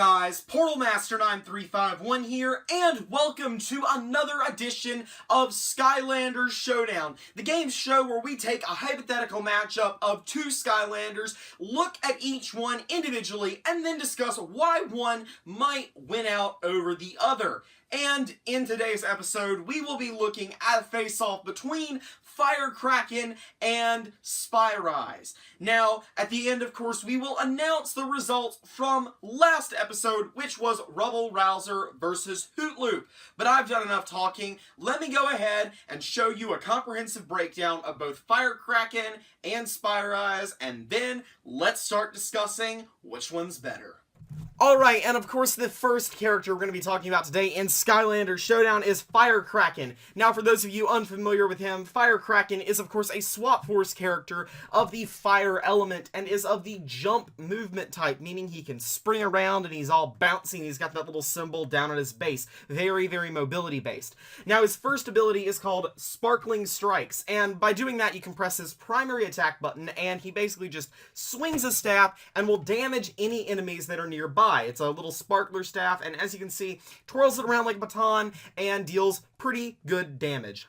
guys, Portal Master 9351 here, and welcome to another edition of Skylanders Showdown, the game show where we take a hypothetical matchup of two Skylanders, look at each one individually, and then discuss why one might win out over the other. And in today's episode, we will be looking at a face-off between Fire Kraken and SPYDER. Now, at the end, of course, we will announce the results from last episode, which was Rubble Rouser versus Hootloop. But I've done enough talking. Let me go ahead and show you a comprehensive breakdown of both Fire Kraken and SPYDER, and then let's start discussing which one's better. Alright, and of course the first character we're going to be talking about today in Skylanders Showdown is Fire Kraken. Now for those of you unfamiliar with him, Fire Kraken is of course a Swap Force character of the fire element and is of the jump movement type, meaning he can spring around and he's all bouncy and he's got that little symbol down at his base. Very, very mobility based. Now his first ability is called Sparkling Strikes, and by doing that you can press his primary attack button and he basically just swings a staff and will damage any enemies that are nearby. It's a little sparkler staff, and as you can see, twirls it around like a baton and deals pretty good damage.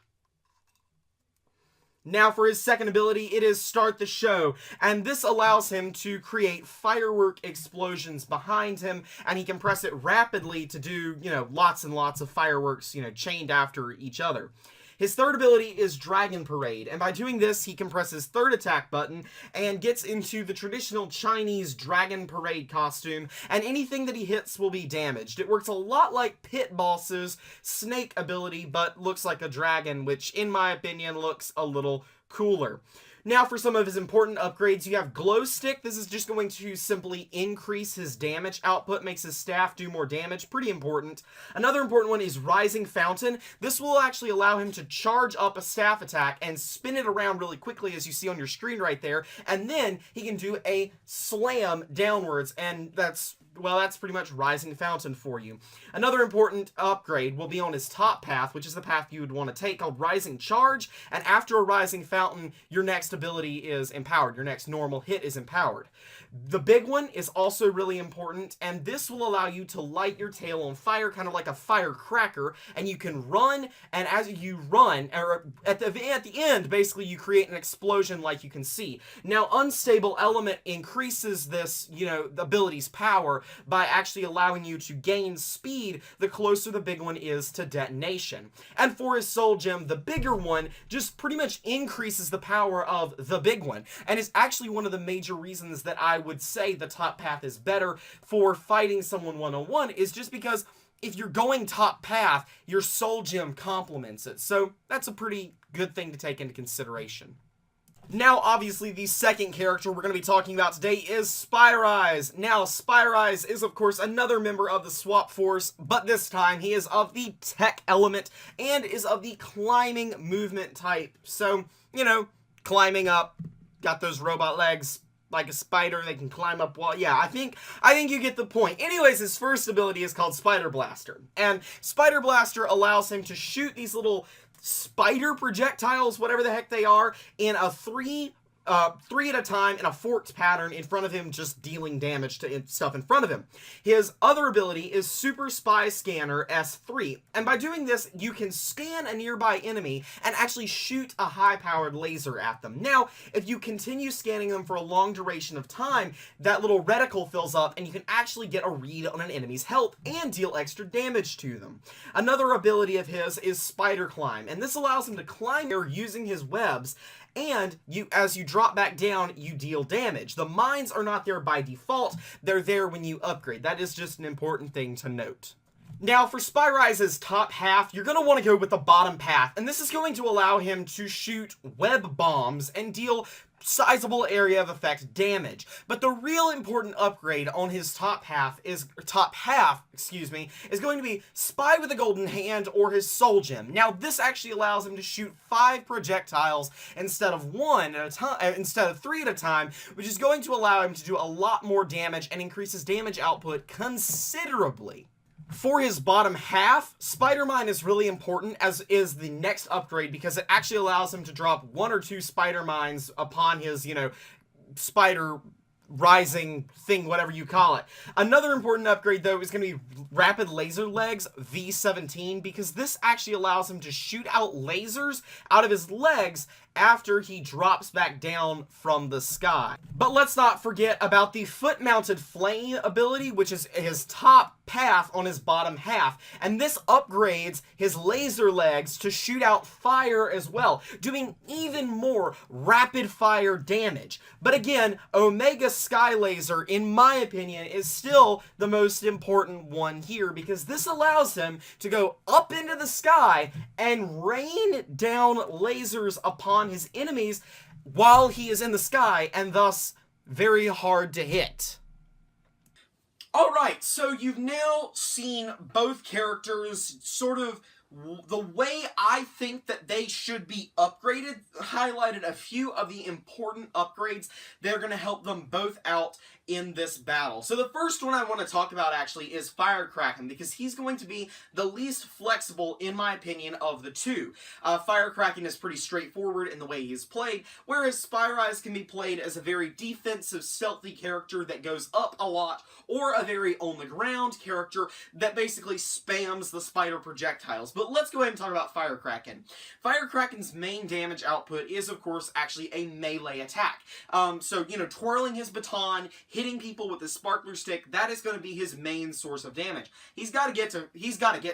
Now for his second ability, it is Start the Show, and this allows him to create firework explosions behind him, and he can press it rapidly to do, lots and lots of fireworks, chained after each other. His third ability is Dragon Parade, and by doing this, he can press his third attack button and gets into the traditional Chinese Dragon Parade costume, and anything that he hits will be damaged. It works a lot like Pit Boss's Snake ability, but looks like a dragon, which in my opinion looks a little cooler. Now for some of his important upgrades, you have Glow Stick. This is just going to simply increase his damage output, makes his staff do more damage, pretty important. Another important one is Rising Fountain. This will actually allow him to charge up a staff attack and spin it around really quickly, as you see on your screen right there, and then he can do a slam downwards, and that's pretty much Rising Fountain for you. Another important upgrade will be on his top path, which is the path you would want to take, called Rising Charge, and after a Rising Fountain, your next ability is empowered. Your next normal hit is empowered. The big one is also really important, and this will allow you to light your tail on fire, kind of like a firecracker, and you can run, and as you run, or at the end, basically, you create an explosion like you can see. Now, Unstable Element increases this, the ability's power by actually allowing you to gain speed the closer the big one is to detonation. And for his Soul Gem, the bigger one just pretty much increases the power of the big one, and is actually one of the major reasons that I would say the top path is better for fighting someone one-on-one, is just because if you're going top path, your Soul Gem complements it. So that's a pretty good thing to take into consideration. Now, obviously, the second character we're going to be talking about today is SPYDER. Now, SPYDER is, of course, another member of the Swap Force, but this time he is of the Tech element and is of the climbing movement type. So, climbing up, got those robot legs, like a spider, they can climb up wall. Yeah, I think you get the point. Anyways, his first ability is called Spider Blaster, and Spider Blaster allows him to shoot these little spider projectiles, whatever the heck they are, in a three at a time in a forked pattern in front of him, just dealing damage to stuff in front of him. His other ability is Super Spy Scanner S3, and by doing this, you can scan a nearby enemy and actually shoot a high-powered laser at them. Now, if you continue scanning them for a long duration of time, that little reticle fills up and you can actually get a read on an enemy's health and deal extra damage to them. Another ability of his is Spider Climb, and this allows him to climb there using his webs, and as you drop back down, you deal damage. The mines are not there by default, they're there when you upgrade. That is just an important thing to note. Now, for SPYDER's top half, you're going to want to go with the bottom path, and this is going to allow him to shoot web bombs and deal sizable area of effect damage. But the real important upgrade on his top half is going to be Spy with a Golden Hand or his Soul Gem. Now, this actually allows him to shoot 5 projectiles instead of 3 at a time, which is going to allow him to do a lot more damage and increase his damage output considerably. For his bottom half, Spider Mine is really important, as is the next upgrade, because it actually allows him to drop 1 or 2 Spider Mines upon his, spider rising thing, whatever you call it. Another important upgrade, though, is going to be Rapid Laser Legs V17, because this actually allows him to shoot out lasers out of his legs after he drops back down from the sky. But let's not forget about the foot-mounted flame ability, which is his top path on his bottom half, and this upgrades his laser legs to shoot out fire as well, doing even more rapid fire damage. But again, Omega Sky Laser, in my opinion, is still the most important one here, because this allows him to go up into the sky and rain down lasers upon his enemies while he is in the sky, and thus very hard to hit. Alright, so you've now seen both characters sort of the way I think that they should be upgraded, highlighted a few of the important upgrades that are going to help them both out in this battle. So the first one I want to talk about actually is Fire Kraken, because he's going to be the least flexible, in my opinion, of the two. Fire Kraken is pretty straightforward in the way he's played, whereas Spyrise can be played as a very defensive, stealthy character that goes up a lot, or a very on-the-ground character that basically spams the spider projectiles. But let's go ahead and talk about Fire Kraken. Fire Kraken's main damage output is, of course, actually a melee attack. So, you know, twirling his baton, hitting people with his sparkler stick, that is going to be his main source of damage. He's got to get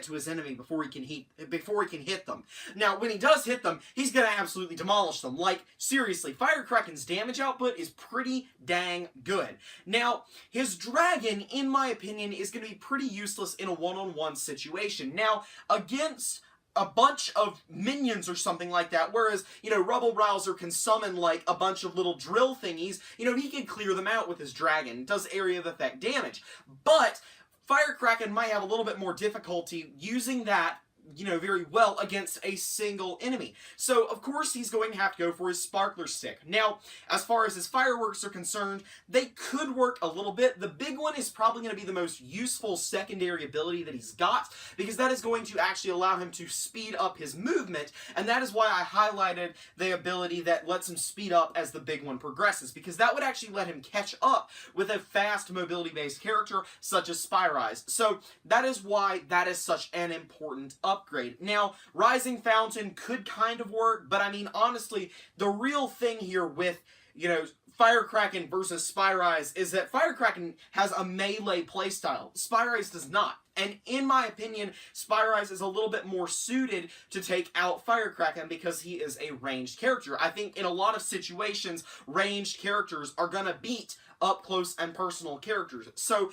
to his enemy before he can hit them. Now, when he does hit them, he's going to absolutely demolish them. Like, seriously, Fire Kraken's damage output is pretty dang good. Now, his dragon, in my opinion, is going to be pretty useless in a one-on-one situation. Now, against a bunch of minions or something like that, whereas, you know, Rubble Rouser can summon, like, a bunch of little drill thingies, you know, he can clear them out with his dragon. It does area of effect damage. But Fire Kraken might have a little bit more difficulty using that, you know, very well against a single enemy. So, of course, he's going to have to go for his sparkler stick. Now, as far as his fireworks are concerned, they could work a little bit. The big one is probably going to be the most useful secondary ability that he's got, because that is going to actually allow him to speed up his movement, and that is why I highlighted the ability that lets him speed up as the big one progresses, because that would actually let him catch up with a fast mobility-based character such as Spyrise. So, that is why that is such an important upgrade. Now, Rising Fountain could kind of work, but I mean, honestly, the real thing here with, you know, Fire Kraken versus Spyrise is that Fire Kraken has a melee playstyle. Spyrise does not. And in my opinion, Spyrise is a little bit more suited to take out Fire Kraken because he is a ranged character. I think in a lot of situations, ranged characters are gonna beat up close and personal characters. So,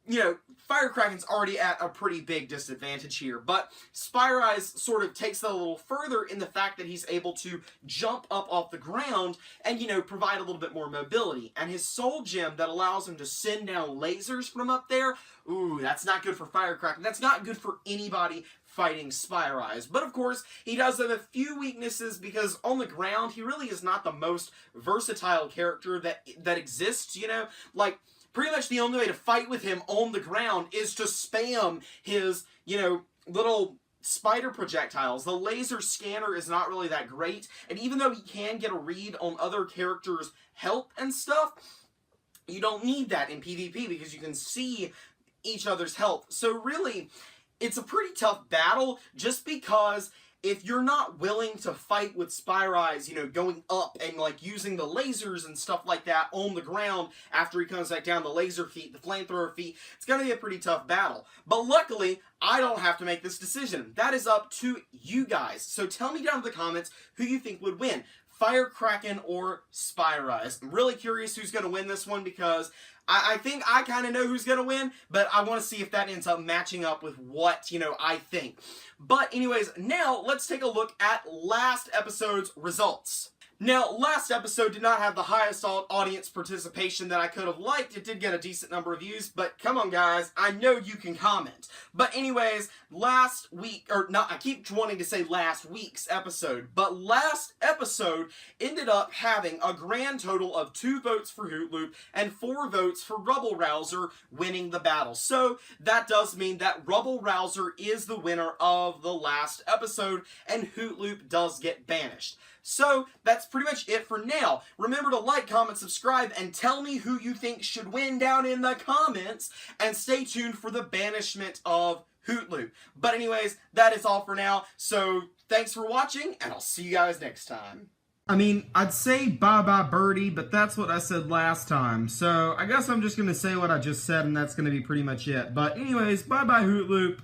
you know, Fire Kraken's already at a pretty big disadvantage here, but Spyrise sort of takes that a little further in the fact that he's able to jump up off the ground and, you know, provide a little bit more mobility. And his soul gem that allows him to send down lasers from up there, ooh, that's not good for Fire Kraken. That's not good for anybody fighting Spyrise. But of course, he does have a few weaknesses because on the ground, he really is not the most versatile character that exists, you know? Like, pretty much the only way to fight with him on the ground is to spam his, you know, little spider projectiles. The laser scanner is not really that great, and even though he can get a read on other characters' health and stuff, you don't need that in PvP because you can see each other's health. So really, it's a pretty tough battle just because if you're not willing to fight with Spyrise, you know, going up and, like, using the lasers and stuff like that on the ground after he comes back down, the laser feet, the flamethrower feet, it's going to be a pretty tough battle. But luckily, I don't have to make this decision. That is up to you guys. So tell me down in the comments who you think would win, Fire Kraken or Spyrise. I'm really curious who's going to win this one because I think I kind of know who's going to win, but I want to see if that ends up matching up with what, you know, I think. But anyways, now let's take a look at last episode's results. Now, last episode did not have the highest audience participation that I could have liked. It did get a decent number of views, but come on guys, I know you can comment. But anyways, last week, or not, I keep wanting to say last week's episode, but last episode ended up having a grand total of 2 votes for Hoot Loop and 4 votes for Rubble Rouser winning the battle. So that does mean that Rubble Rouser is the winner of the last episode and Hoot Loop does get banished. So that's pretty much it for now. Remember to like, comment, subscribe, and tell me who you think should win down in the comments, and stay tuned for the banishment of Hootloop. But anyways, that is all for now, so thanks for watching, and I'll see you guys next time. I mean, I'd say bye-bye birdie, but that's what I said last time. So I guess I'm just going to say what I just said, and that's going to be pretty much it. But anyways, bye-bye Hootloop.